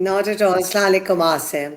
Not at all. Assalamu alaikum, Asim.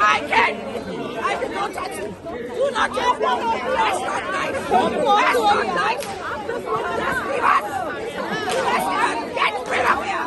I can. I can not touch you. Do not touch me. That's not nice. That's not nice. Just leave us. Get rid of here.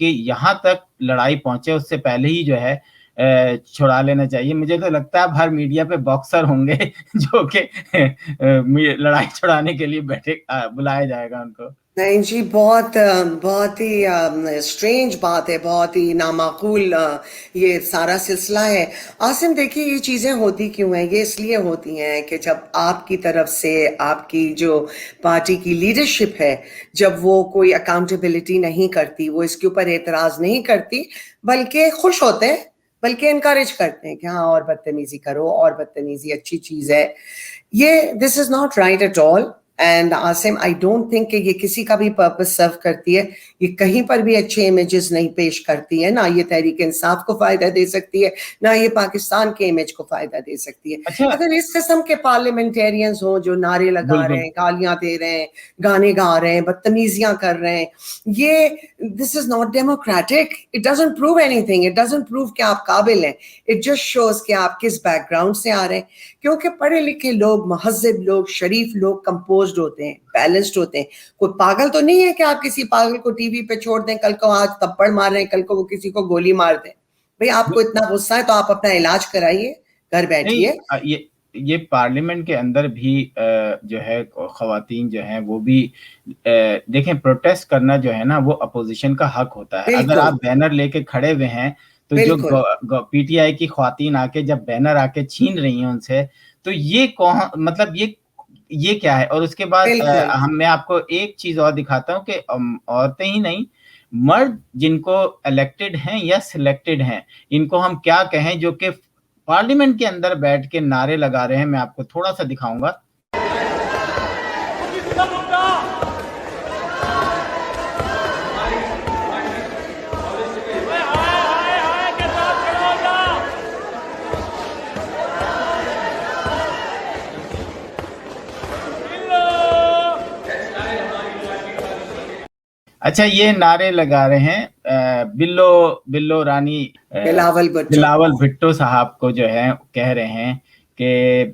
کہ یہاں تک لڑائی پہنچے اس سے پہلے ہی جو ہے چھڑا لینا چاہیے. مجھے تو لگتا ہے اب ہر میڈیا پہ باکسر ہوں گے جو کہ لڑائی چھڑانے کے لیے بیٹھے, بلایا جائے گا ان کو. نہیں جی, بہت ہی اسٹرینج بات ہے, بہت ہی نامعقول یہ سارا سلسلہ ہے. عاصم دیکھیے یہ چیزیں ہوتی کیوں ہیں؟ یہ اس لیے ہوتی ہیں کہ جب آپ کی طرف سے آپ کی جو پارٹی کی لیڈرشپ ہے, جب وہ کوئی اکاؤنٹیبلٹی نہیں کرتی, وہ اس کے اوپر اعتراض نہیں کرتی, بلکہ خوش ہوتے ہیں, بلکہ انکریج کرتے ہیں کہ ہاں اور بدتمیزی کرو, اور بدتمیزی اچھی چیز ہے. یہ this is not right at all. And Asim I don't think کہ یہ کسی کا بھی پرپس سرو کرتی ہے. یہ کہیں پر بھی اچھے امیجز نہیں پیش کرتی ہے, نہ یہ تحریک انصاف کو فائدہ دے سکتی ہے, نہ یہ پاکستان کے امیج کو فائدہ دے سکتی ہے. اچھا, اگر اس قسم کے پارلیمنٹیرینز ہوں جو نعرے لگا رہے ہیں, گالیاں دے رہے ہیں, گانے گا رہے ہیں, بدتمیزیاں کر رہے ہیں, یہ this is not democratic. It doesn't prove anything. It doesn't prove کہ آپ قابل ہیں. اٹ جسٹ شوز کہ آپ کس بیک گراؤنڈ سے آ رہے ہیں. کیونکہ پڑھے لکھے لوگ, مہذب لوگ, شریف لوگ کمپوزڈ ہوتے ہیں, بیلنسڈ ہوتے ہیں. کوئی پاگل تو نہیں ہے کہ آپ کسی پاگل کو ٹی وی پہ چھوڑ دیں, کل کو آج تپڑ مار رہے ہیں, کل کو وہ کسی کو گولی مار دیں. بھئی آپ کو اتنا غصہ ہے تو آپ اپنا علاج کرائیے, گھر بیٹھیے. یہ پارلیمنٹ کے اندر بھی جو ہے خواتین جو ہیں وہ بھی دیکھیں, پروٹیسٹ کرنا جو ہے نا وہ اپوزیشن کا حق ہوتا ہے. اگر آپ بینر لے کے کھڑے ہوئے ہیں تو جو پی ٹی آئی کی خواتین آ کے جب بینر آ کے چھین رہی ہیں ان سے, تو یہ مطلب یہ کیا ہے؟ اور اس کے بعد میں آپ کو ایک چیز اور دکھاتا ہوں کہ عورتیں ہی نہیں, مرد جن کو الیکٹڈ ہیں یا سلیکٹڈ ہیں, ان کو ہم کیا کہیں, جو کہ پارلیمنٹ کے اندر بیٹھ کے نعرے لگا رہے ہیں. میں آپ کو تھوڑا سا دکھاؤں گا. اچھا, یہ نعرے لگا رہے ہیں بلو رانی بلاول بھٹو صاحب کو جو ہے کہہ رہے ہیں کہ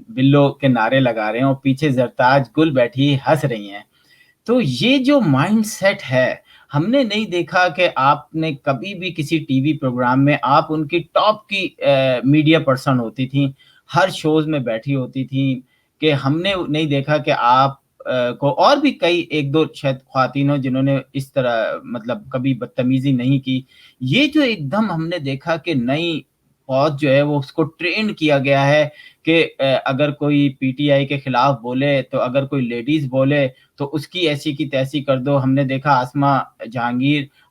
بلو کے نعرے لگا رہے ہیں, اور پیچھے زرتاج گل بیٹھی ہنس رہی ہیں. تو یہ جو مائنڈ سیٹ ہے, ہم نے نہیں دیکھا کہ آپ نے کبھی بھی کسی ٹی وی پروگرام میں, آپ ان کی ٹاپ کی میڈیا پرسن ہوتی تھیں, ہر شوز میں بیٹھی ہوتی تھیں, کہ ہم نے نہیں دیکھا کہ آپ کو, اور بھی کئی ایک دو شاید خواتین ہوں جنہوں نے اس طرح مطلب کبھی بدتمیزی نہیں کی. یہ جو ایک دم ہم نے دیکھا کہ نئی فوج جو ہے وہ اس کو ٹرین کیا گیا ہے کہ اگر کوئی پی ٹی آئی کے خلاف بولے, تو اگر کوئی لیڈیز بولے تو اس کی ایسی کی تیسی کر دو. ہم نے دیکھا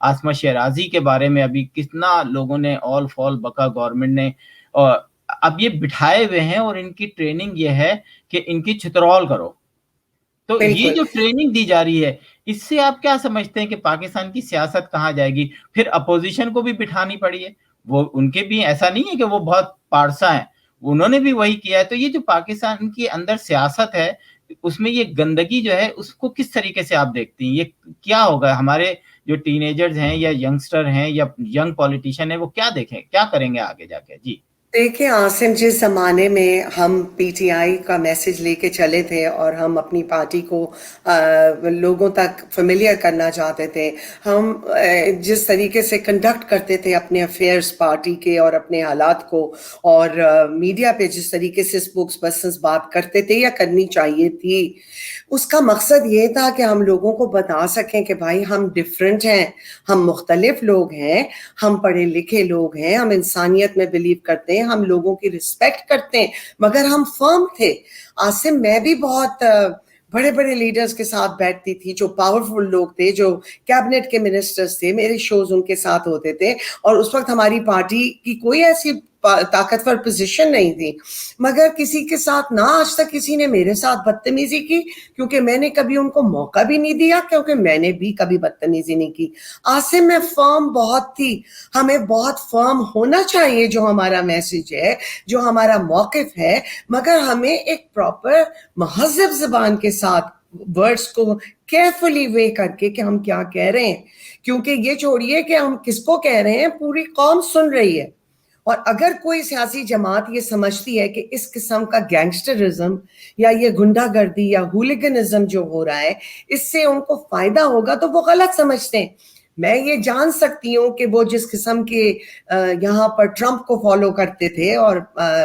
آسمہ شیرازی کے بارے میں ابھی کتنا لوگوں نے آل فال بکا گورنمنٹ نے, اور اب یہ بٹھائے ہوئے ہیں اور ان کی ٹریننگ یہ ہے کہ ان کی چھترول کرو. تو یہ جو ٹریننگ دی جا رہی ہے, اس سے آپ کیا سمجھتے ہیں کہ پاکستان کی سیاست کہاں جائے گی؟ پھر اپوزیشن کو بھی بٹھانی پڑی ہے. وہ ان کے بھی ایسا نہیں ہے کہ وہ بہت پارسا ہیں, انہوں نے بھی وہی کیا ہے. تو یہ جو پاکستان کے اندر سیاست ہے, اس میں یہ گندگی جو ہے, اس کو کس طریقے سے آپ دیکھتی ہیں؟ یہ کیا ہوگا؟ ہمارے جو ٹین ایجرز ہیں یا ینگسٹر ہیں یا ینگ پولیٹیشین ہیں, وہ کیا دیکھیں, کیا کریں گے آگے جا کے؟ جی دیکھیں عاصم, جس زمانے میں ہم پی ٹی آئی کا میسج لے کے چلے تھے اور ہم اپنی پارٹی کو لوگوں تک فیملیئر کرنا چاہتے تھے, ہم جس طریقے سے کنڈکٹ کرتے تھے اپنے افیئرز پارٹی کے اور اپنے حالات کو, اور میڈیا پہ جس طریقے سے اسپوکس پرسنز بات کرتے تھے یا کرنی چاہیے تھی, اس کا مقصد یہ تھا کہ ہم لوگوں کو بتا سکیں کہ بھائی ہم ڈفرینٹ ہیں, ہم مختلف لوگ ہیں, ہم پڑھے لکھے لوگ ہیں, ہم انسانیت میں بلیو کرتے ہیں, ہم لوگوں کی رسپیکٹ کرتے ہیں, مگر ہم فرم تھے. عاصم, میں بھی بہت بڑے بڑے لیڈرز کے ساتھ بیٹھتی تھی جو پاورفل لوگ تھے, جو کیبنٹ کے منسٹرز تھے, میرے شوز ان کے ساتھ ہوتے تھے, اور اس وقت ہماری پارٹی کی کوئی ایسی طاقتور پوزیشن نہیں تھی, مگر کسی کے ساتھ نہ آج تک کسی نے میرے ساتھ بدتمیزی کی, کیونکہ میں نے کبھی ان کو موقع بھی نہیں دیا, کیونکہ میں نے بھی کبھی بدتمیزی نہیں کی. عاصم, میں فرم بہت تھی, ہمیں بہت فرم ہونا چاہیے جو ہمارا میسج ہے, جو ہمارا موقف ہے, مگر ہمیں ایک پراپر مہذب زبان کے ساتھ ورڈز کو کیئرفلی وے کر کے کہ ہم کیا کہہ رہے ہیں, کیونکہ یہ چھوڑیے کہ ہم کس کو کہہ رہے ہیں, پوری قوم سن رہی ہے. اور اگر کوئی سیاسی جماعت یہ سمجھتی ہے کہ اس قسم کا گینگسٹرزم یا یہ گنڈا گردی یا ہولیگنزم جو ہو رہا ہے اس سے ان کو فائدہ ہوگا, تو وہ غلط سمجھتے ہیں. میں یہ جان سکتی ہوں کہ وہ جس قسم کے یہاں پر ٹرمپ کو فالو کرتے تھے اور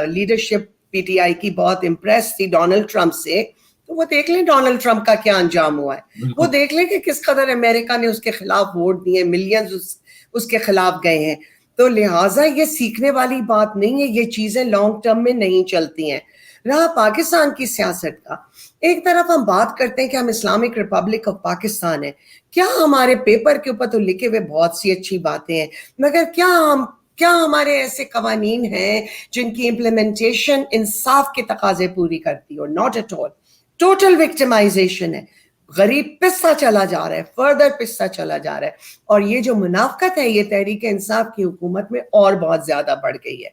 لیڈرشپ پی ٹی آئی کی بہت امپریس تھی ڈونلڈ ٹرمپ سے, تو وہ دیکھ لیں ڈونلڈ ٹرمپ کا کیا انجام ہوا ہے, وہ دیکھ لیں کہ کس قدر امریکہ نے اس کے خلاف ووٹ دیے, ملینز اس کے خلاف گئے ہیں. تو لہٰذا یہ سیکھنے والی بات نہیں ہے, یہ چیزیں لانگ ٹرم میں نہیں چلتی ہیں. رہا پاکستان کی سیاست کا, ایک طرف ہم بات کرتے ہیں کہ ہم اسلامک ریپبلک آف پاکستان ہیں, کیا ہمارے پیپر کے اوپر تو لکھے ہوئے بہت سی اچھی باتیں ہیں, مگر کیا ہمارے ایسے قوانین ہیں جن کی امپلیمنٹیشن انصاف کے تقاضے پوری کرتی ہو؟ Not at all. Total victimisation ہے, غریب پستا چلا جا رہا ہے, فردر پستا چلا جا رہا ہے, اور یہ جو منافقت ہے یہ تحریک انصاف کی حکومت میں اور بہت زیادہ بڑھ گئی ہے.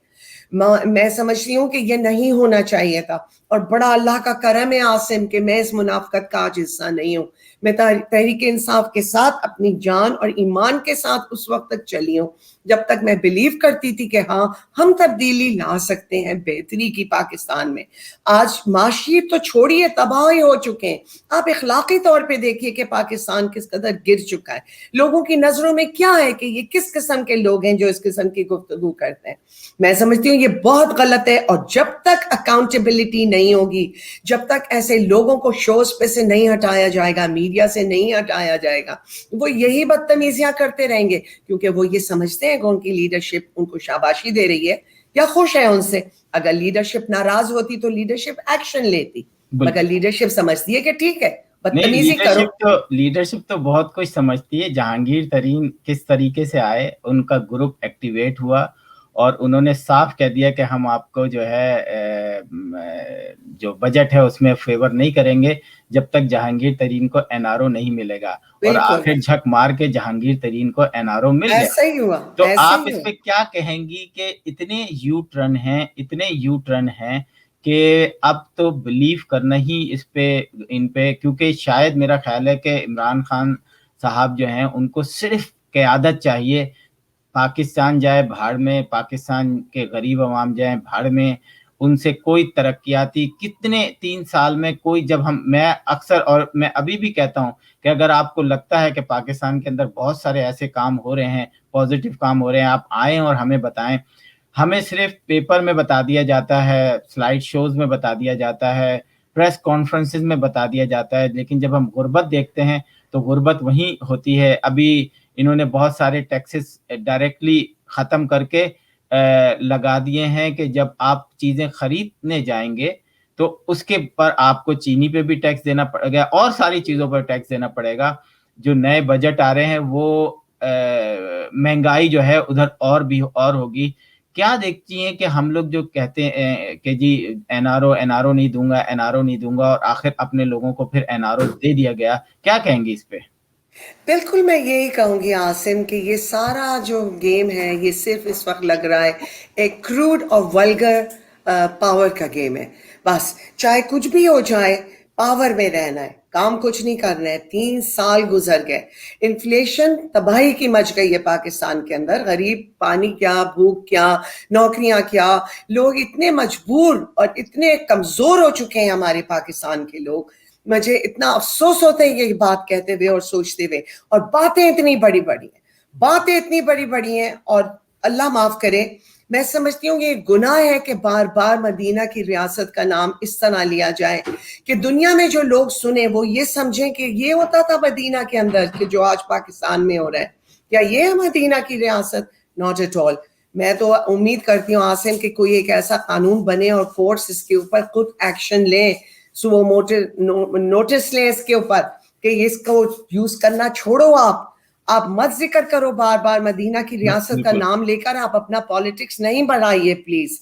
میں سمجھتی ہوں کہ یہ نہیں ہونا چاہیے تھا, اور بڑا اللہ کا کرم ہے عاصم کہ میں اس منافقت کا آج حصہ نہیں ہوں. میں تحریک انصاف کے ساتھ اپنی جان اور ایمان کے ساتھ اس وقت تک چلی ہوں جب تک میں بلیو کرتی تھی کہ ہاں ہم تبدیلی لا سکتے ہیں بہتری کی پاکستان میں. آج معاشی تو چھوڑیے, تباہی ہو چکے ہیں. آپ اخلاقی طور پہ دیکھیے کہ پاکستان کس قدر گر چکا ہے. لوگوں کی نظروں میں کیا ہے کہ یہ کس قسم کے لوگ ہیں جو اس قسم کی گفتگو کرتے ہیں. میں سمجھتی ہوں یہ بہت غلط ہے, اور جب تک اکاؤنٹیبلٹی نہیں ہوگی, جب تک ایسے لوگوں کو شوز پہ سے نہیں ہٹایا جائے گا, میڈیا سے نہیں ہٹایا جائے گا, وہ یہی بدتمیزیاں کرتے رہیں گے, کیونکہ وہ یہ سمجھتے ہیں کہ ان کی لیڈرشپ ان کو شاباشی دے رہی ہے یا خوش ہے ان سے. اگر لیڈرشپ ناراض ہوتی تو لیڈرشپ ایکشن لیتی, مگر لیڈرشپ سمجھتی ہے کہ ٹھیک ہے بدتمیزی کرو. لیڈرشپ تو بہت کچھ سمجھتی ہے. جہانگیر ترین کس طریقے سے آئے, ان کا گروپ ایکٹیویٹ ہوا اور انہوں نے صاف کہہ دیا کہ ہم آپ کو جو ہے جو بجٹ ہے اس میں فیور نہیں کریں گے جب تک جہانگیر ترین کو این آر او نہیں ملے گا, اور آخر جھک مار کے جہانگیر ترین کو این آر او مل گیا. تو آپ اس پہ کیا کہیں گی کہ اتنے یو ٹرن ہیں کہ اب تو بلیو کرنا ہی ان پہ, کیونکہ شاید میرا خیال ہے کہ عمران خان صاحب جو ہیں ان کو صرف قیادت چاہیے. پاکستان جائے بھاڑ میں, پاکستان کے غریب عوام جائیں بھاڑ میں, ان سے کوئی ترقیاتی کتنے 3 سال میں کوئی, جب میں اکثر اور میں ابھی بھی کہتا ہوں کہ اگر آپ کو لگتا ہے کہ پاکستان کے اندر بہت سارے ایسے کام ہو رہے ہیں, پازیٹیو کام ہو رہے ہیں, آپ آئیں اور ہمیں بتائیں. ہمیں صرف پیپر میں بتا دیا جاتا ہے, سلائیڈ شوز میں بتا دیا جاتا ہے, پریس کانفرنسز میں بتا دیا جاتا ہے, لیکن جب ہم غربت دیکھتے ہیں تو غربت وہیں ہوتی ہے. ابھی انہوں نے بہت سارے ٹیکسز ڈائریکٹلی ختم کر کے لگا دیے ہیں کہ جب آپ چیزیں خریدنے جائیں گے تو اس کے پر آپ کو چینی پہ بھی ٹیکس دینا پڑے گا اور ساری چیزوں پر ٹیکس دینا پڑے گا. جو نئے بجٹ آ رہے ہیں وہ مہنگائی جو ہے ادھر اور ہوگی. کیا دیکھتی ہیں کہ ہم لوگ جو کہتے ہیں کہ جی این آر او نہیں دوں گا اور آخر اپنے لوگوں کو پھر این آر او دے دیا گیا, کیا کہیں گی اس پہ؟ بالکل میں یہی کہوں گی عاصم کہ یہ سارا جو گیم ہے یہ صرف اس وقت لگ رہا ہے ایک کروڈ اور ولگر پاور کا گیم ہے. بس چاہے کچھ بھی ہو جائے پاور میں رہنا ہے, کام کچھ نہیں کرنا ہے. 3 سال گزر گئے, انفلیشن تباہی کی مچ گئی ہے پاکستان کے اندر. غریب پانی کیا, بھوک کیا, نوکریاں کیا, لوگ اتنے مجبور اور اتنے کمزور ہو چکے ہیں ہمارے پاکستان کے لوگ. مجھے اتنا افسوس ہوتا ہے یہ بات کہتے ہوئے اور سوچتے ہوئے, اور باتیں اتنی بڑی بڑی ہیں, اور اللہ معاف کرے. میں سمجھتی ہوں یہ گناہ ہے کہ بار بار مدینہ کی ریاست کا نام اس طرح لیا جائے کہ دنیا میں جو لوگ سنیں وہ یہ سمجھیں کہ یہ ہوتا تھا مدینہ کے اندر کہ جو آج پاکستان میں ہو رہا ہے, کیا یہ ہے مدینہ کی ریاست؟ Not at all. میں تو امید کرتی ہوں عاصم کہ کوئی ایک ایسا قانون بنے اور کورٹس اس کے اوپر خود ایکشن لیں, سو نوٹس لیں اس کے اوپر کہ اس کو یوز کرنا چھوڑو. آپ مت ذکر کرو بار بار مدینہ کی ریاست کا نام لے کر, آپ اپنا پالیٹکس نہیں بڑھائیے پلیز.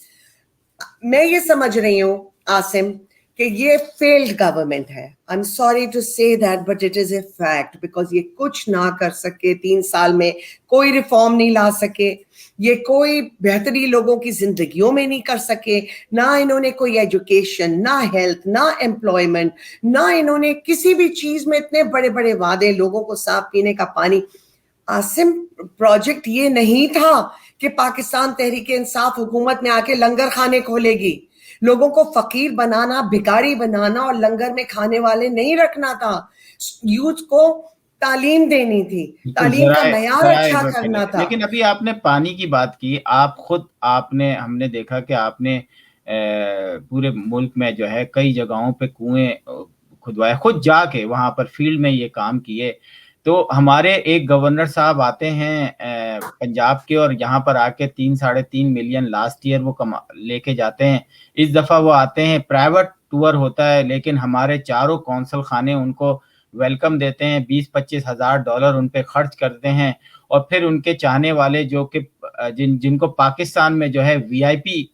میں یہ سمجھ رہی ہوں عاصم کہ یہ فیلڈ گورنمنٹ ہے. I'm sorry to say that but it is a fact because یہ کچھ نہ کر سکے 3 سال میں, کوئی ریفارم نہیں لا سکے, یہ کوئی بہتری لوگوں کی زندگیوں میں نہیں کر سکے, نہ انہوں نے کوئی ایجوکیشن, نہ ہیلتھ, نہ امپلائمنٹ, نہ انہوں نے کسی بھی چیز میں اتنے بڑے بڑے وعدے, لوگوں کو صاف پینے کا پانی. عاصم پروجیکٹ یہ نہیں تھا کہ پاکستان تحریک انصاف حکومت میں آ کے لنگر خانے کھولے گی. لوگوں کو فقیر بنانا, بھکاری بنانا اور لنگر میں کھانے والے نہیں رکھنا تھا. یوتھ کو تعلیم دینی تھی, تعلیم کا معیار اچھا کرنا تھا. لیکن ابھی آپ نے پانی کی بات کی, ہم نے دیکھا کہ آپ نے پورے ملک میں جو ہے کئی جگہوں پہ کنویں کھدوائے, خود جا کے وہاں پر فیلڈ میں یہ کام کیے. تو ہمارے ایک گورنر صاحب آتے ہیں پنجاب کے, اور یہاں پر آ کے 3-3.5 ملین لاسٹ ایئر وہ لے کے جاتے ہیں. اس دفعہ وہ آتے ہیں, پرائیویٹ ٹور ہوتا ہے, لیکن ہمارے چاروں کونسل خانے ان کو ویلکم دیتے ہیں, $20,000-25,000 ان پہ خرچ کرتے ہیں. اور پھر ان کے چاہنے والے جو کہ جن کو پاکستان میں جو ہے VIP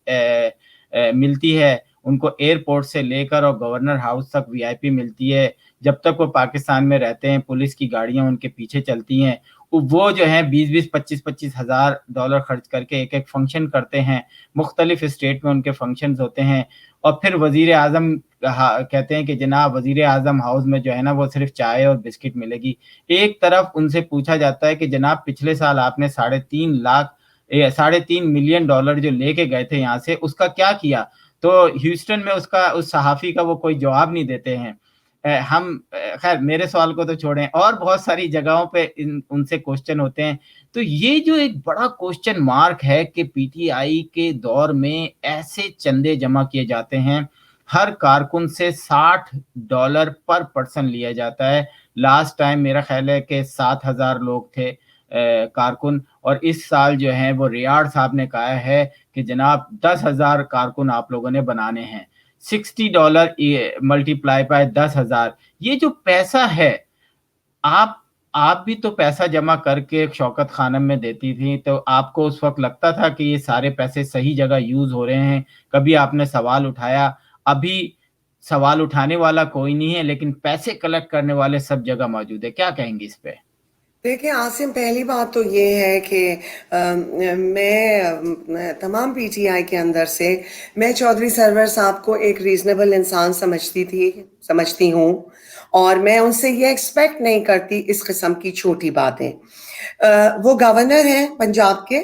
ملتی ہے, ان کو ایئرپورٹ سے لے کر اور گورنر ہاؤس تک VIP ملتی ہے. جب تک وہ پاکستان میں رہتے ہیں پولیس کی گاڑیاں ان کے پیچھے چلتی ہیں. وہ جو ہیں 25,000 خرچ کر کے ایک فنکشن کرتے ہیں, مختلف اسٹیٹ میں ان کے فنکشنز ہوتے ہیں. اور پھر وزیر اعظم کہتے ہیں کہ جناب وزیر اعظم ہاؤس میں جو ہے نا وہ صرف چائے اور بسکٹ ملے گی. ایک طرف ان سے پوچھا جاتا ہے کہ جناب پچھلے سال آپ نے $3.5 ملین جو لے کے گئے تھے یہاں سے, اس کا کیا کیا؟ تو ہیوسٹن میں اس صحافی کا وہ کوئی جواب نہیں دیتے ہیں. ہم خیر میرے سوال کو تو چھوڑیں, اور بہت ساری جگہوں پہ ان سے کوشچن ہوتے ہیں. تو یہ جو ایک بڑا کوشچن مارک ہے کہ PTI کے دور میں ایسے چندے جمع کیے جاتے ہیں, ہر کارکن سے $60 پر پرسن لیا جاتا ہے. لاسٹ ٹائم میرا خیال ہے کہ 7,000 لوگ تھے کارکن, اور اس سال جو ہیں وہ ریاض صاحب نے کہا ہے کہ جناب 10,000 کارکن آپ لوگوں نے بنانے ہیں. $60 ملٹیپلائی بائی 10,000. یہ جو پیسہ ہے, آپ بھی تو پیسہ جمع کر کے شوکت خانم میں دیتی تھی, تو آپ کو اس وقت لگتا تھا کہ یہ سارے پیسے صحیح جگہ یوز ہو رہے ہیں؟ کبھی آپ نے سوال اٹھایا؟ ابھی سوال اٹھانے والا کوئی نہیں ہے, لیکن پیسے کلیکٹ کرنے والے سب جگہ موجود ہے. کیا کہیں گے اس پہ؟ دیکھیں عاصم, پہلی بات تو یہ ہے کہ میں تمام PTI کے اندر سے میں چودھری سرور صاحب کو ایک ریزنیبل انسان سمجھتی ہوں, اور میں ان سے یہ ایکسپیکٹ نہیں کرتی اس قسم کی چھوٹی باتیں. وہ گورنر ہیں پنجاب کے,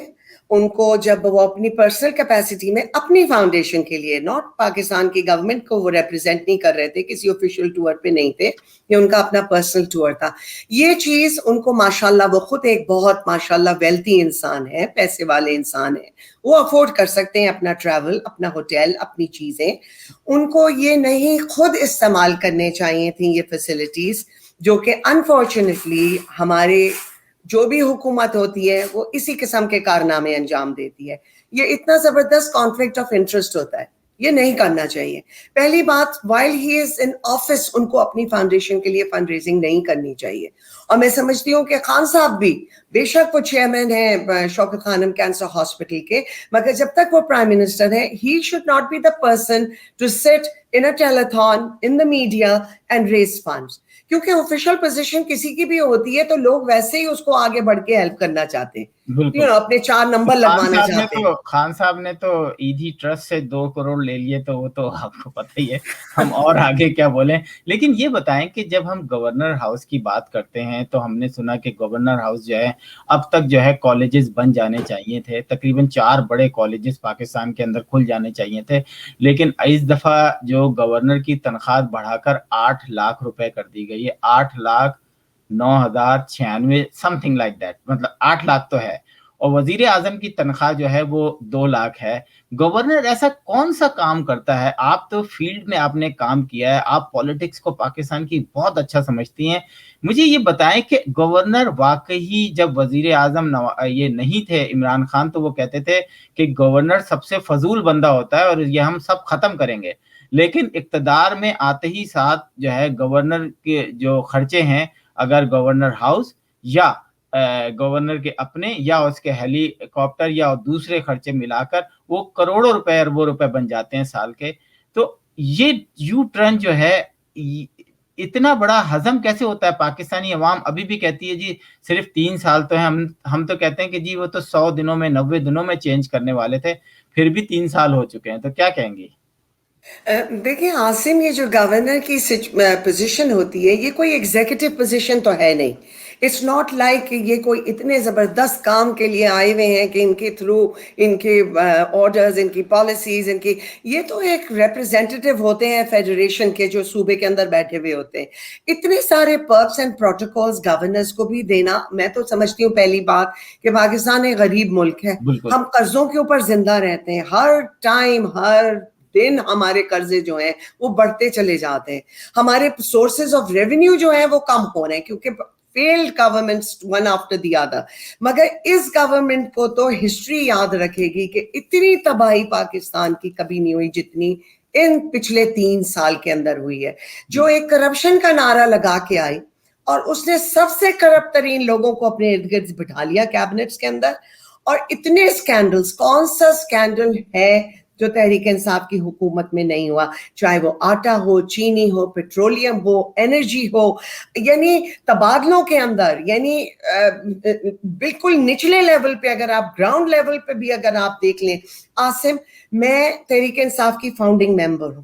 ان کو جب وہ اپنی پرسنل کیپیسٹی میں اپنی فاؤنڈیشن کے لیے, ناٹ پاکستان کی گورنمنٹ کو وہ ریپرزینٹ نہیں کر رہے تھے, کسی آفیشیل ٹور پہ نہیں تھے, یہ ان کا اپنا پرسنل ٹور تھا. یہ چیز ان کو ماشاءاللہ, وہ خود ایک بہت ماشاءاللہ ویلتھی انسان ہے, پیسے والے انسان ہیں, وہ افورڈ کر سکتے ہیں اپنا ٹریول, اپنا ہوٹل, اپنی چیزیں. ان کو یہ نہیں خود استعمال کرنے چاہیے تھیں یہ فیسلٹیز, جو کہ انفارچونیٹلی ہمارے جو بھی حکومت ہوتی ہے وہ اسی قسم کے کارنامے انجام دیتی ہے. یہ اتنا زبردست کانفلکٹ آف انٹرسٹ ہوتا ہے, یہ نہیں کرنا چاہیے. پہلی بات, while he is in office in کو اپنی فاؤنڈیشن کے لیے فنڈ ریزنگ نہیں کرنی چاہیے. اور میں سمجھتی ہوں کہ خان صاحب بھی بے شک وہ چیئرمین ہیں شوکت خانم کینسر ہاسپٹل کے, مگر جب تک وہ پرائم منسٹر ہیں, he should not be the person to sit in a telethon in the media and raise funds. کیونکہ آفیشیل پوزیشن کسی کی بھی ہوتی ہے تو لوگ ویسے ہی اس کو آگے بڑھ کے ہیلپ کرنا چاہتے ہیں, اپنے 4 نمبر لگوانا چاہتے ہیں. خان صاحب نے تو ایدھی ٹرسٹ سے 2 کروڑ لے لیے, تو وہ تو آپ کو پتہ ہی ہے, ہم اور آگے کیا بولیں. لیکن یہ بتائیں کہ جب ہم گورنر ہاؤس کی بات کرتے ہیں تو ہم نے سنا کہ گورنر ہاؤس جو ہے اب تک جو ہے کالجز بن جانے چاہیے تھے, تقریباً 4 بڑے کالجز پاکستان کے اندر کھل جانے چاہیے تھے, لیکن اس دفعہ جو گورنر کی تنخواہ بڑھا کر 8 لاکھ روپے کر دی گئی ہے, 8,09,096 سم تھنگ لائک دیٹ, مطلب 8 لاکھ تو ہے, اور وزیر اعظم کی تنخواہ جو ہے وہ 2 لاکھ ہے. گورنر ایسا کون سا کام کرتا ہے؟ آپ تو فیلڈ میں آپ نے کام کیا ہے, آپ پالیٹکس کو پاکستان کی بہت اچھا سمجھتی ہیں. مجھے یہ بتائیں کہ گورنر واقعی جب وزیر اعظم یہ نہیں تھے عمران خان, تو وہ کہتے تھے کہ گورنر سب سے فضول بندہ ہوتا ہے اور یہ ہم سب ختم کریں گے, لیکن اقتدار میں آتے ہی ساتھ جو ہے گورنر کے جو خرچے ہیں, اگر گورنر ہاؤس یا گورنر کے اپنے یا اس کے ہیلی کاپٹر یا دوسرے خرچے ملا کر وہ کروڑوں روپے اربوں روپے بن جاتے ہیں سال کے. تو یہ یو ٹرن جو ہے اتنا بڑا ہضم کیسے ہوتا ہے؟ پاکستانی عوام ابھی بھی کہتی ہے جی صرف 3 سال تو ہے, ہم تو کہتے ہیں کہ جی وہ تو 100 دنوں میں 90 دنوں میں چینج کرنے والے تھے, پھر بھی 3 سال ہو چکے ہیں. تو کیا کہیں گی؟ دیکھیں عاصم, یہ جو گورنر کی پوزیشن ہوتی ہے یہ کوئی ایگزیکٹو پوزیشن تو ہے نہیں, It's not like کہ یہ کوئی اتنے زبردست کام کے لیے آئے ہوئے ہیں کہ ان کے تھرو ان کے آرڈرز، ان کی پالیسیز، ان کی، یہ تو ایک ریپرزینٹیو ہوتے ہیں فیڈریشن کے جو صوبے کے اندر بیٹھے ہوئے ہوتے ہیں. اتنے سارے پرکس اینڈ پروٹوکولز گورنرز کو بھی دینا، میں تو سمجھتی ہوں پہلی بات کہ پاکستان ایک غریب ملک ہے، ہم قرضوں کے اوپر زندہ رہتے ہیں، ہر ٹائم ہر دن ہمارے قرضے جو ہیں وہ بڑھتے چلے جاتے ہیں، ہمارے سورسز آف ریونیو جو ہیں وہ کم ہو رہے ہیں کیونکہ field governments one after the other. مگر اس گورنمنٹ کو تو ہسٹری یاد رکھے گی کہ اتنی تباہی پاکستان کی کبھی نہیں ہوئی جتنی ان پچھلے 3 سال کے اندر ہوئی ہے. جو ایک کرپشن کا نعرہ لگا کے آئی اور اس نے سب سے کرپٹ ترین لوگوں کو اپنے ارد گرد بٹھا لیا کیبنٹس کے اندر، اور اتنے اسکینڈلز، کون سا اسکینڈل ہے جو تحریک انصاف کی حکومت میں نہیں ہوا، چاہے وہ آٹا ہو، چینی ہو، پیٹرولیم ہو، انرجی ہو، یعنی تبادلوں کے اندر، یعنی بالکل نچلے لیول پہ، اگر آپ گراؤنڈ لیول پہ بھی اگر آپ دیکھ لیں. عاصم، میں تحریک انصاف کی فاؤنڈنگ ممبر ہوں،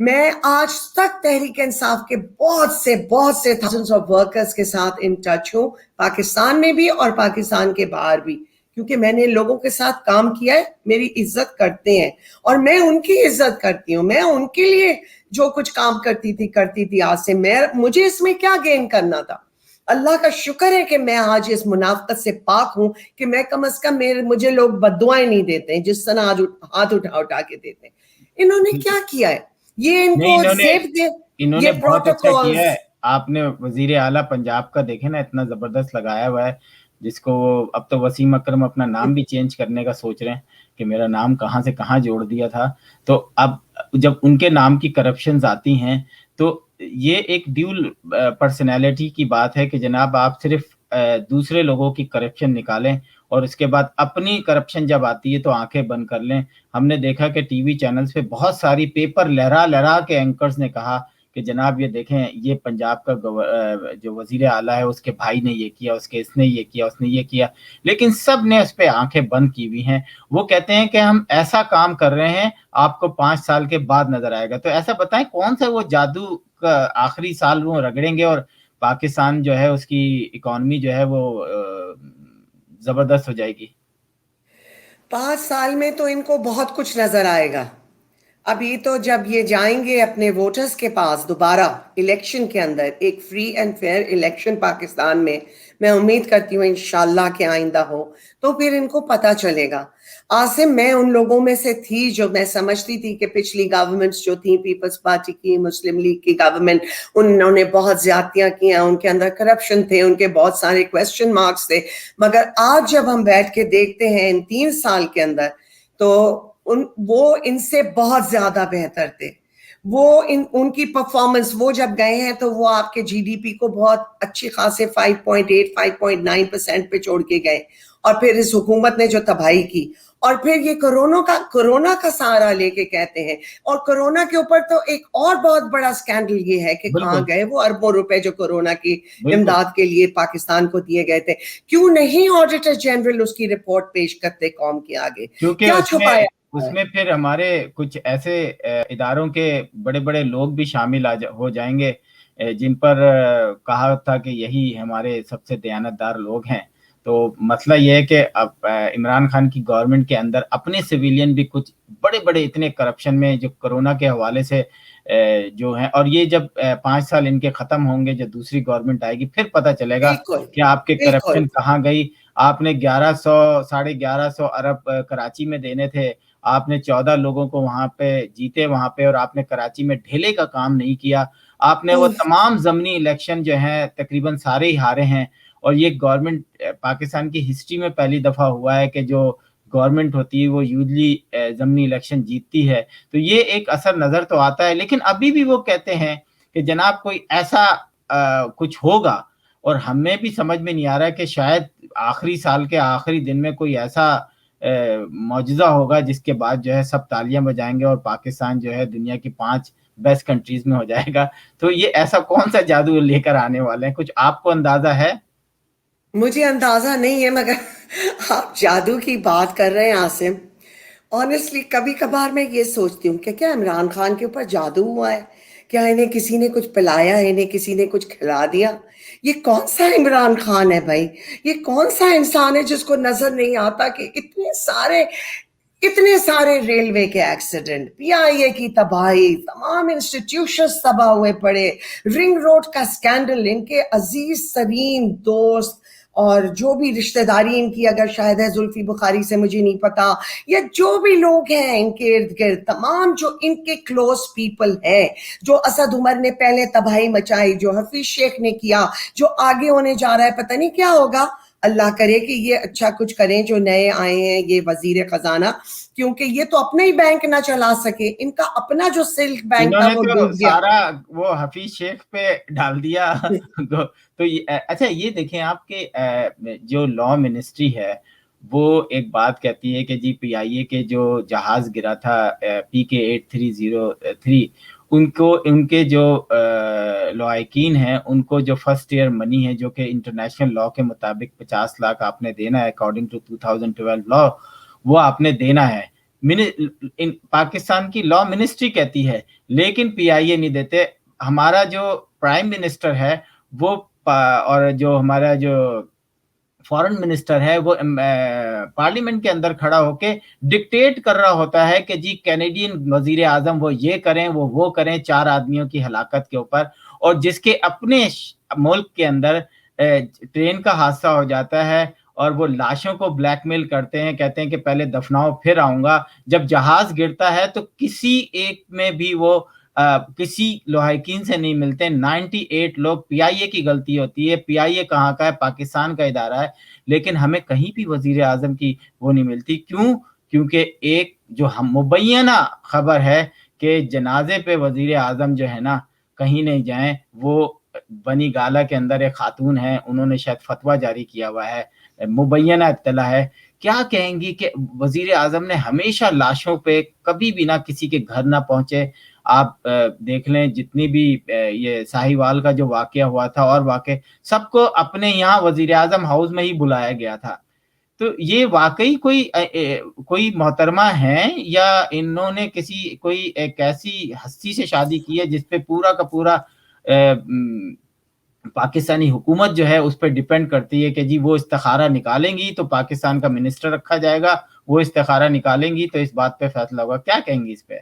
میں آج تک تحریک انصاف کے بہت سے تھاؤزنڈز آف ورکرز کے ساتھ ان ٹچ ہوں، پاکستان میں بھی اور پاکستان کے باہر بھی، کیونکہ میں نے لوگوں کے ساتھ کام کیا ہے، میری عزت کرتے ہیں اور میں ان کی عزت کرتی ہوں. میں ان کے لیے جو کچھ کام کرتی تھی عاصم، مجھے اس میں کیا گین کرنا تھا؟ اللہ کا شکر ہے کہ میں آج اس منافقت سے پاک ہوں کہ میں کم از کم مجھے لوگ بددعائیں نہیں دیتے ہیں جس طرح آج ہاتھ اٹھا کے دیتے ہیں. انہوں نے کیا کیا ہے؟ یہ ان کو سیف دے، انہوں نے یہ بہت اچھا پروٹوکول. کیا ہے. آپ نے وزیر اعلیٰ پنجاب کا دیکھے نا، اتنا زبردست لگایا ہوا ہے، جس کو اب تو وسیم اکرم اپنا نام بھی چینج کرنے کا سوچ رہے ہیں کہ میرا نام کہاں سے کہاں جوڑ دیا تھا. تو اب جب ان کے نام کی کرپشنز آتی ہیں تو یہ ایک ڈیول پرسنالٹی کی بات ہے کہ جناب آپ صرف دوسرے لوگوں کی کرپشن نکالیں اور اس کے بعد اپنی کرپشن جب آتی ہے تو آنکھیں بند کر لیں. ہم نے دیکھا کہ ٹی وی چینلز پہ بہت ساری پیپر لہرا کے اینکرز نے کہا کہ جناب یہ دیکھیں، یہ پنجاب کا جو وزیر اعلیٰ ہے اس کے بھائی نے یہ کیا، اس نے یہ کیا، اس نے یہ کیا، لیکن سب نے اس پہ آنکھیں بند کی ہوئی ہیں. وہ کہتے ہیں کہ ہم ایسا کام کر رہے ہیں آپ کو 5 سال کے بعد نظر آئے گا. تو ایسا بتائیں کون سا وہ جادو کا آخری سال وہ رگڑیں گے اور پاکستان جو ہے اس کی اکانومی جو ہے وہ زبردست ہو جائے گی؟ 5 سال میں تو ان کو بہت کچھ نظر آئے گا. ابھی تو جب یہ جائیں گے اپنے ووٹرز کے پاس دوبارہ الیکشن کے اندر، ایک free and fair election Pakistan میں امید کرتی ہوں انشاءاللہ کہ آئندہ ہو، تو پھر ان کو پتہ چلے گا. عاصم، میں ان لوگوں میں سے تھی جو میں سمجھتی تھی کہ پچھلی گورنمنٹس جو تھیں، پیپلز پارٹی کی، مسلم لیگ کی گورنمنٹ، انہوں نے بہت زیادتیاں کی ہیں، ان کے اندر کرپشن تھے، ان کے بہت سارے کویسچن مارکس تھے. مگر آج جب ہم بیٹھ کے دیکھتے ہیں ان 3 سال کے اندر، تو وہ ان سے بہت زیادہ بہتر تھے. وہ ان کی پرفارمنس، وہ جب گئے ہیں تو وہ آپ کے جی ڈی پی کو بہت اچھی خاصے 5.8 5.9% پہ چھوڑ کے گئے. اور پھر اس حکومت نے جو تباہی کی، اور پھر یہ کرونا کا سہارا لے کے کہتے ہیں. اور کرونا کے اوپر تو ایک اور بہت بڑا سکینڈل یہ ہے کہ کہاں گئے وہ اربوں روپے جو کرونا کی امداد کے لیے پاکستان کو دیے گئے تھے؟ کیوں نہیں آڈیٹر جنرل اس کی رپورٹ پیش کرتے قوم کے آگے؟ کیا چھپایا؟ اس میں پھر ہمارے کچھ ایسے اداروں کے بڑے بڑے لوگ بھی شامل ہو جائیں گے جن پر کہا تھا کہ یہی ہمارے سب سے دیانتدار لوگ ہیں. تو مسئلہ یہ ہے کہ اب عمران خان کی گورنمنٹ کے اندر اپنے سویلین بھی کچھ بڑے اتنے کرپشن میں جو کرونا کے حوالے سے جو ہیں، اور یہ جب 5 سال ان کے ختم ہوں گے، جب دوسری گورنمنٹ آئے گی پھر پتہ چلے گا کہ آپ کے کرپشن کہاں گئی. آپ نے 1100 ارب کراچی میں دینے تھے، آپ نے 14 لوگوں کو وہاں پہ جیتے وہاں پہ، اور آپ نے کراچی میں ڈھیلے کا کام نہیں کیا. آپ نے وہ تمام ضمنی الیکشن جو ہیں تقریباً سارے ہی ہارے ہیں. اور یہ گورنمنٹ پاکستان کی ہسٹری میں پہلی دفعہ ہوا ہے کہ جو گورنمنٹ ہوتی ہے وہ یوزلی ضمنی الیکشن جیتتی ہے. تو یہ ایک اثر نظر تو آتا ہے، لیکن ابھی بھی وہ کہتے ہیں کہ جناب کوئی ایسا کچھ ہوگا، اور ہمیں بھی سمجھ میں نہیں آ رہا ہے کہ شاید آخری سال کے آخری دن میں کوئی ایسا معجزہ ہوگا جس کے بعد جو ہے سب تالیاں بجائیں گے اور پاکستان جو ہے دنیا کی 5 بیسٹ کنٹریز میں ہو جائے گا. تو یہ ایسا کون سا جادو لے کر آنے والے ہیں؟ کچھ آپ کو اندازہ ہے؟ مجھے اندازہ نہیں ہے، مگر آپ جادو کی بات کر رہے ہیں عاصم. آنیسٹلی کبھی کبھار میں یہ سوچتی ہوں کہ کیا عمران خان کے اوپر جادو ہوا ہے کیا انہیں کسی نے کچھ پلایا؟ انہیں کسی نے کچھ کھلا دیا؟ یہ کون سا عمران خان ہے بھائی؟ یہ کون سا انسان ہے جس کو نظر نہیں آتا کہ اتنے سارے ریلوے کے ایکسیڈنٹ، پی آئی اے کی تباہی، تمام انسٹیٹیوشنز تباہ ہوئے پڑے، رنگ روڈ کا سکینڈل، ان کے عزیز ترین دوست اور جو بھی رشتہ داری ان کی، اگر شاید ہے زلفی بخاری سے، مجھے نہیں پتا، یا جو بھی لوگ ہیں ان کے ارد گرد، تمام جو ان کے کلوز پیپل ہیں، جو اسد عمر نے پہلے تباہی مچائی، جو حفیظ شیخ نے کیا، جو آگے ہونے جا رہا ہے، پتہ نہیں کیا ہوگا۔ اللہ کرے کہ یہ اچھا کچھ کریں جو نئے آئے ہیں یہ وزیر خزانہ، کیونکہ یہ تو اپنا ہی بینک نہ چلا سکے، ان کا اپنا جو سلک بینک تھا وہ ڈوب گیا، سارا وہ حفیظ شیخ پہ ڈال دیا۔ تو اچھا یہ دیکھیں آپ کے جو لا منسٹری ہے وہ ایک بات کہتی ہے کہ جی پی آئی اے کے جو جہاز گرا تھا PK-8303، ان کے جو لائقین ہیں ان کو جو فرسٹ ایئر منی ہے جو کہ انٹرنیشنل لا کے مطابق 50 لاکھ آپ نے دینا ہے اکارڈنگ ٹو 2012 لا، وہ آپ نے دینا ہے۔ پاکستان کی لا منسٹری کہتی ہے، لیکن پی آئی اے نہیں دیتے۔ ہمارا جو پرائم منسٹر ہے وہ اور جو ہمارا جو فارن منسٹر ہے وہ پارلیمنٹ کے اندر کھڑا ہو کے ڈکٹیٹ کر رہا ہوتا ہے کہ جی کینیڈین وزیر اعظم وہ یہ کریں وہ کریں 4 آدمیوں کی ہلاکت کے اوپر، اور جس کے اپنے ملک کے اندر ٹرین کا حادثہ ہو جاتا ہے اور وہ لاشوں کو بلیک میل کرتے ہیں، کہتے ہیں کہ پہلے دفناؤ پھر آؤں گا۔ جب جہاز گرتا ہے تو کسی ایک میں بھی وہ کسی لواحقین سے نہیں ملتے، 98 لوگ۔ پی آئی اے کی غلطی ہوتی ہے، پی آئی اے کہاں کا ہے؟ پاکستان کا ادارہ ہے، لیکن ہمیں کہیں بھی وزیر اعظم کی وہ نہیں ملتی۔ کیوں؟ کیونکہ ایک جو ہم مبینہ خبر ہے کہ جنازے پہ وزیر اعظم جو ہے نا کہیں نہیں جائیں، وہ بنی گالا کے اندر ایک خاتون ہے، انہوں نے شاید فتویٰ جاری کیا ہوا ہے، مبینہ اطلاع ہے۔ کیا کہیں گی کہ وزیر اعظم نے ہمیشہ لاشوں پہ کبھی بھی نہ کسی کے گھر نہ پہنچے۔ آپ دیکھ لیں جتنی بھی یہ ساہیوال کا جو واقعہ ہوا تھا اور واقع سب کو اپنے یہاں وزیر اعظم ہاؤس میں ہی بلایا گیا تھا۔ تو یہ واقعی کوئی محترمہ ہیں یا انہوں نے کوئی ایک ایسی ہستی سے شادی کی ہے جس پہ پورا کا پورا پاکستانی حکومت جو ہے اس پہ ڈیپینڈ کرتی ہے کہ جی وہ استخارہ نکالیں گی تو پاکستان کا منسٹر رکھا جائے گا، وہ استخارہ نکالیں گی تو اس بات پہ فیصلہ ہوگا۔ کیا کہیں گی اس پہ؟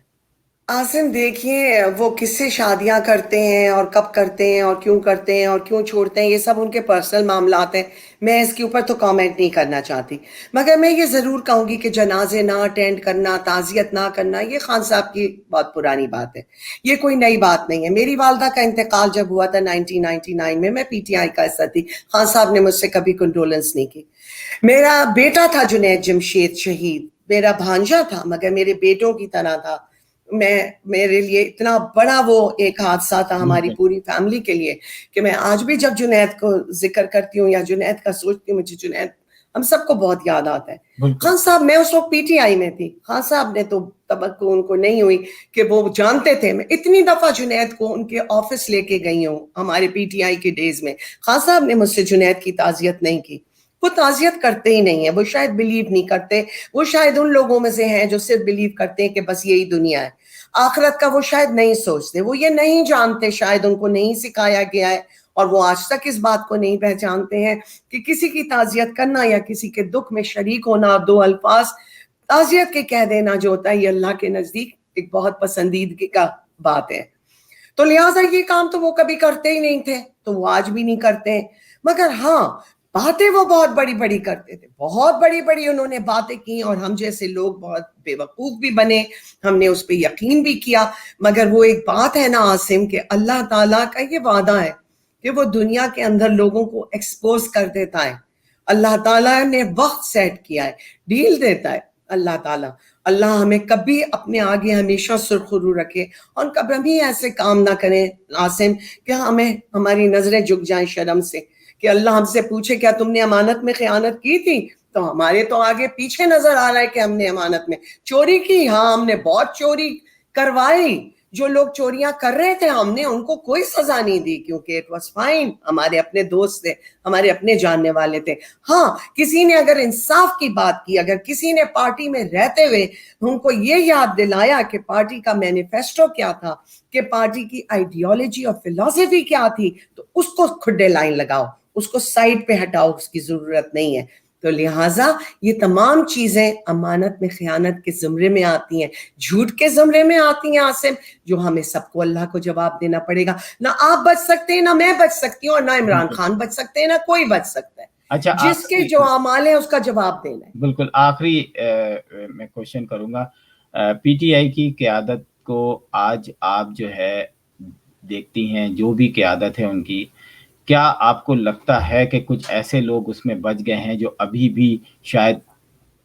عاصم دیکھیے، وہ کس سے شادیاں کرتے ہیں اور کب کرتے ہیں اور کیوں کرتے ہیں اور کیوں چھوڑتے ہیں، یہ سب ان کے پرسنل معاملات ہیں، میں اس کے اوپر تو کامنٹ نہیں کرنا چاہتی، مگر میں یہ ضرور کہوں گی کہ جنازے نہ اٹینڈ کرنا، تعزیت نہ کرنا، یہ خان صاحب کی بہت پرانی بات ہے، یہ کوئی نئی بات نہیں ہے۔ میری والدہ کا انتقال جب ہوا تھا 1999 میں پی ٹی آئی کا حصہ تھی، خان صاحب نے مجھ سے کبھی کنڈولنس نہیں کی۔ میرا بیٹا تھا جنید جمشید شہید، میرا بھانجا تھا مگر میرے بیٹوں کی طرح تھا، میرے لیے اتنا بڑا وہ ایک حادثہ تھا ہماری پوری فیملی کے لیے کہ میں آج بھی جب جنید کو ذکر کرتی ہوں یا جنید کا سوچتی ہوں، مجھے جنید ہم سب کو بہت یاد آتا ہے۔ خان صاحب، میں اس وقت پی ٹی آئی میں تھی، خان صاحب نے تو توقع ان کو نہیں ہوئی کہ وہ جانتے تھے، میں اتنی دفعہ جنید کو ان کے آفس لے کے گئی ہوں ہمارے پی ٹی آئی کے ڈیز میں، خان صاحب نے مجھ سے جنید کی تعزیت نہیں کی، وہ تعزیت کرتے ہی نہیں ہیں، وہ شاید بلیو نہیں کرتے، وہ شاید ان لوگوں میں سے ہیں جو صرف بلیو کرتے ہیں کہ بس یہی دنیا ہے، آخرت کا وہ شاید نہیں سوچتے، وہ یہ نہیں جانتے، شاید ان کو نہیں سکھایا گیا ہے، اور وہ آج تک اس بات کو نہیں پہچانتے ہیں کہ کسی کی تعزیت کرنا یا کسی کے دکھ میں شریک ہونا، 2 الفاظ تعزیت کے کہہ دینا جو ہوتا ہے، یہ اللہ کے نزدیک ایک بہت پسندیدگی کا بات ہے۔ تو لہٰذا یہ کام تو وہ کبھی کرتے ہی نہیں تھے، تو وہ آج بھی نہیں کرتے، مگر ہاں باتیں وہ بہت بڑی بڑی کرتے تھے، بہت بڑی بڑی انہوں نے باتیں کی، اور ہم جیسے لوگ بہت بے وقوف بھی بنے، ہم نے اس پہ یقین بھی کیا، مگر وہ ایک بات ہے نا عاصم کہ اللہ تعالیٰ کا یہ وعدہ ہے کہ وہ دنیا کے اندر لوگوں کو ایکسپوز کر دیتا ہے، اللہ تعالیٰ نے وقت سیٹ کیا ہے، ڈیل دیتا ہے اللہ تعالیٰ۔ اللہ ہمیں کبھی اپنے آگے ہمیشہ سرخرو رکھے اور کبھی ایسے کام نہ کریں عاصم کہ ہمیں ہماری نظریں جھک جائیں شرم سے، کہ اللہ ہم سے پوچھے کیا تم نے امانت میں خیانت کی تھی؟ تو ہمارے تو آگے پیچھے نظر آ رہا ہے کہ ہم نے امانت میں چوری کی، ہاں ہم نے بہت چوری کروائی، جو لوگ چوریاں کر رہے تھے ہم نے ان کو کوئی سزا نہیں دی کیونکہ اٹ واز فائن, ہمارے اپنے دوست تھے, ہمارے اپنے جاننے والے تھے. ہاں کسی نے اگر انصاف کی بات کی, اگر کسی نے پارٹی میں رہتے ہوئے ان کو یہ یاد دلایا کہ پارٹی کا مینیفیسٹو کیا تھا, کہ پارٹی کی آئیڈیالوجی اور فلسفی کیا تھی, تو اس کو کھڈے لائن لگاؤ, اس کو سائڈ پہ ہٹاؤ, اس کی ضرورت نہیں ہے. تو لہٰذا یہ تمام چیزیں امانت میں خیانت کے زمرے میں آتی ہیں, جھوٹ کے زمرے میں آتی ہیں عاصم, جو ہمیں سب کو اللہ کو جواب دینا پڑے گا. نہ آپ بچ سکتے ہیں, نہ میں بچ سکتی ہوں, اور نہ عمران خان بچ سکتے ہیں, نہ کوئی بچ سکتا ہے. اچھا, جس کے جو اعمال ہیں اس کا جواب دینا ہے. بالکل آخری میں کوشچن کروں گا, پی ٹی آئی کی قیادت کو آج آپ جو ہے دیکھتی ہیں, جو بھی قیادت ہے ان کی, کیا آپ کو لگتا ہے کہ کچھ ایسے لوگ اس میں بچ گئے ہیں جو ابھی بھی شاید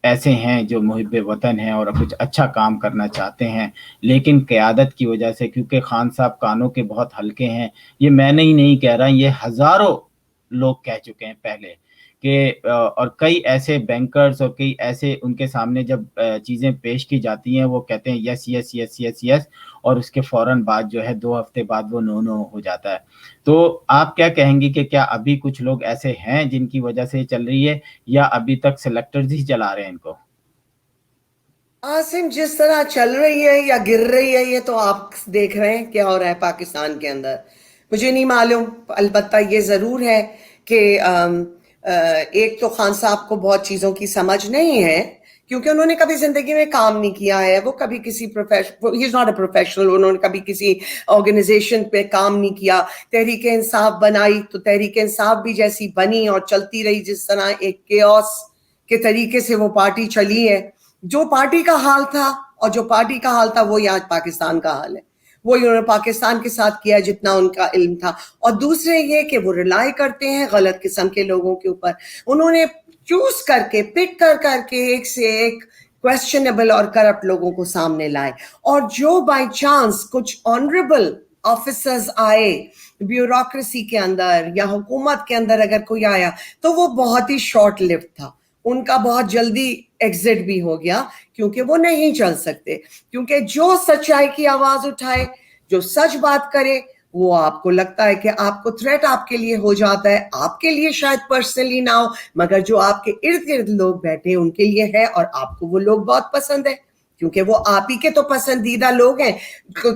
ایسے ہیں جو محب وطن ہیں اور کچھ اچھا کام کرنا چاہتے ہیں, لیکن قیادت کی وجہ سے, کیونکہ خان صاحب کانوں کے بہت ہلکے ہیں, یہ میں نہیں کہہ رہا, یہ ہزاروں لوگ کہہ چکے ہیں پہلے کہ, اور کئی ایسے بینکرز اور کئی ایسے ان کے سامنے جب چیزیں پیش کی جاتی ہیں وہ کہتے ہیں یس یس یس یس یس, اور اس کے فوراً بعد جو ہے 2 ہفتے بعد وہ نو ہو جاتا ہے. تو آپ کیا کہیں گی کہ کیا ابھی کچھ لوگ ایسے ہیں جن کی وجہ سے یہ چل رہی ہے, یا ابھی تک سلیکٹرز ہی چلا رہے ہیں ان کو؟ عاصم جس طرح چل رہی ہے یا گر رہی ہے یہ تو آپ دیکھ رہے ہیں کیا ہو رہا ہے پاکستان کے اندر. مجھے نہیں معلوم, البتہ یہ ضرور ہے کہ ایک تو خان صاحب کو بہت چیزوں کی سمجھ نہیں ہے کیونکہ انہوں نے کبھی زندگی میں کام نہیں کیا ہے, وہ کبھی کسی ہی از ناٹ اے پروفیشنل, انہوں نے کبھی کسی آرگنائزیشن پہ کام نہیں کیا. تحریک انصاف بنائی تو تحریک انصاف بھی جیسی بنی اور چلتی رہی جس طرح ایک کیوس کے طریقے سے وہ پارٹی چلی ہے. جو پارٹی کا حال تھا اور جو پارٹی کا حال تھا وہی آج پاکستان کا حال ہے, وہی انہوں نے پاکستان کے ساتھ کیا جتنا ان کا علم تھا. اور دوسرے یہ کہ وہ ریلائی کرتے ہیں غلط قسم کے لوگوں کے اوپر. انہوں نے چوز کر کے پک کر کے ایک سے ایک کویسچنیبل اور کرپٹ لوگوں کو سامنے لائے, اور جو بائی چانس کچھ آنریبل آفیسرز آئے بیوروکریسی کے اندر یا حکومت کے اندر اگر کوئی آیا تو وہ بہت ہی شارٹ لیوڈ تھا, ان کا بہت جلدی ایگزٹ بھی ہو گیا کیونکہ وہ نہیں چل سکتے. کیونکہ جو سچائی کی آواز اٹھائے, جو سچ بات کرے, وہ آپ کو لگتا ہے کہ آپ کو تھریٹ آپ کے لیے ہو جاتا ہے. آپ کے لیے شاید پرسنلی نہ ہو, مگر جو آپ کے ارد گرد لوگ بیٹھے ان کے لیے ہے, اور آپ کو وہ لوگ بہت پسند ہے کیونکہ وہ آپ ہی کے تو پسندیدہ لوگ ہیں.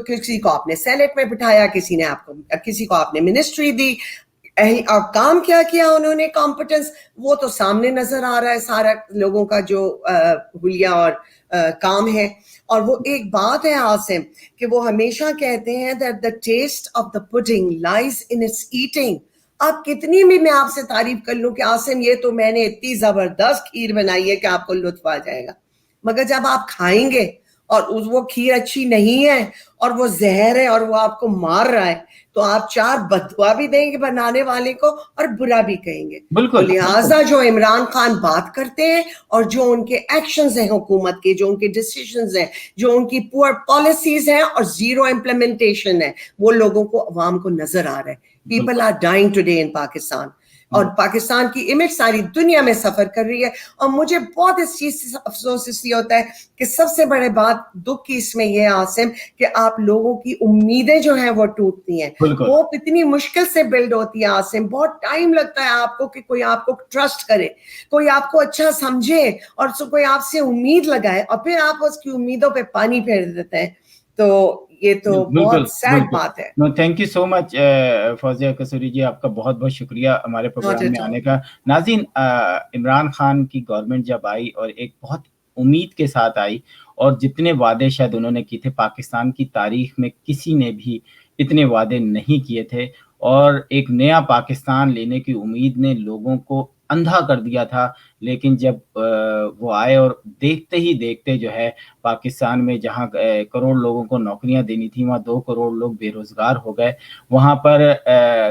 کسی کو آپ نے سینٹ میں بٹھایا, کسی کو آپ نے منسٹری دی, اور کام کیا انہوں نے, کمپٹنس وہ تو سامنے نظر آ رہا ہے سارا لوگوں کا جو حلیہ اور کام ہے. اور وہ ایک بات ہے عاصم کہ وہ ہمیشہ کہتے ہیں that the taste of the pudding lies in its eating. آپ کتنی بھی میں آپ سے تعریف کر لوں کہ عاصم یہ تو میں نے اتنی زبردست کھیر بنائی ہے کہ آپ کو لطف آ جائے گا, مگر جب آپ کھائیں گے اور وہ کھیر اچھی نہیں ہے اور وہ زہر ہے اور وہ آپ کو مار رہا ہے, تو آپ 4 بددعا بھی دیں گے بنانے والے کو اور برا بھی کہیں گے. بالکل. لہٰذا جو عمران خان بات کرتے ہیں اور جو ان کے ایکشنز ہیں حکومت کے, جو ان کے ڈیسیژنز ہیں, جو ان کی پور پالیسیز ہیں اور زیرو امپلیمنٹیشن ہے, وہ لوگوں کو عوام کو نظر آ رہا ہے. People are dying today in Pakistan, اور پاکستان کی امیج ساری دنیا میں سفر کر رہی ہے. اور مجھے بہت اس چیز سے افسوس اس لیے ہوتا ہے کہ سب سے بڑے بات دکھ کی اس میں یہ عاصم کہ آپ لوگوں کی امیدیں جو ہیں وہ ٹوٹتی ہیں. وہ اتنی مشکل سے بلڈ ہوتی ہے عاصم, بہت ٹائم لگتا ہے آپ کو کہ کوئی آپ کو ٹرسٹ کرے, کوئی آپ کو اچھا سمجھے اور کوئی آپ سے امید لگائے, اور پھر آپ اس کی امیدوں پہ پانی پھیر دیتے ہیں. تو یہ تو بہت سیڈ بات ہے. تھینک یو سو مچ فوزیہ قصوری جی, آپ کا بہت بہت شکریہ ہمارے پروگرام میں آنے کا. ناظرین, عمران خان کی گورنمنٹ جب آئی اور ایک بہت امید کے ساتھ آئی, اور جتنے وعدے شاید انہوں نے کیے تھے پاکستان کی تاریخ میں کسی نے بھی اتنے وعدے نہیں کیے تھے, اور ایک نیا پاکستان لینے کی امید نے لوگوں کو اندھا کر دیا تھا. لیکن جب وہ آئے اور دیکھتے ہی دیکھتے جو ہے پاکستان میں جہاں کروڑ لوگوں کو نوکریاں دینی تھیں وہاں 2 کروڑ لوگ بے روزگار ہو گئے. وہاں پر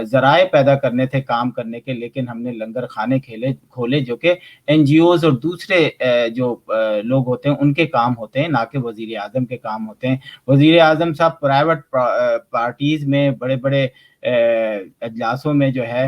ذرائع پیدا کرنے تھے کام کرنے کے, لیکن ہم نے لنگر خانے کھولے جو کہ این جی اوز اور دوسرے جو لوگ ہوتے ہیں ان کے کام ہوتے ہیں, نہ کہ وزیر اعظم کے کام ہوتے ہیں. وزیر اعظم صاحب پرائیویٹ پارٹیز میں بڑے بڑے اجلاسوں میں جو ہے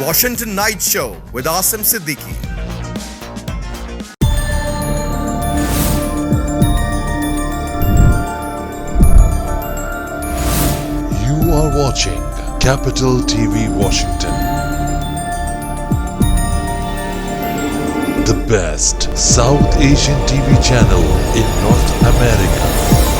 Washington Night Show with Asim Siddiqui. You are watching Capital TV Washington, the best South Asian TV channel in North America.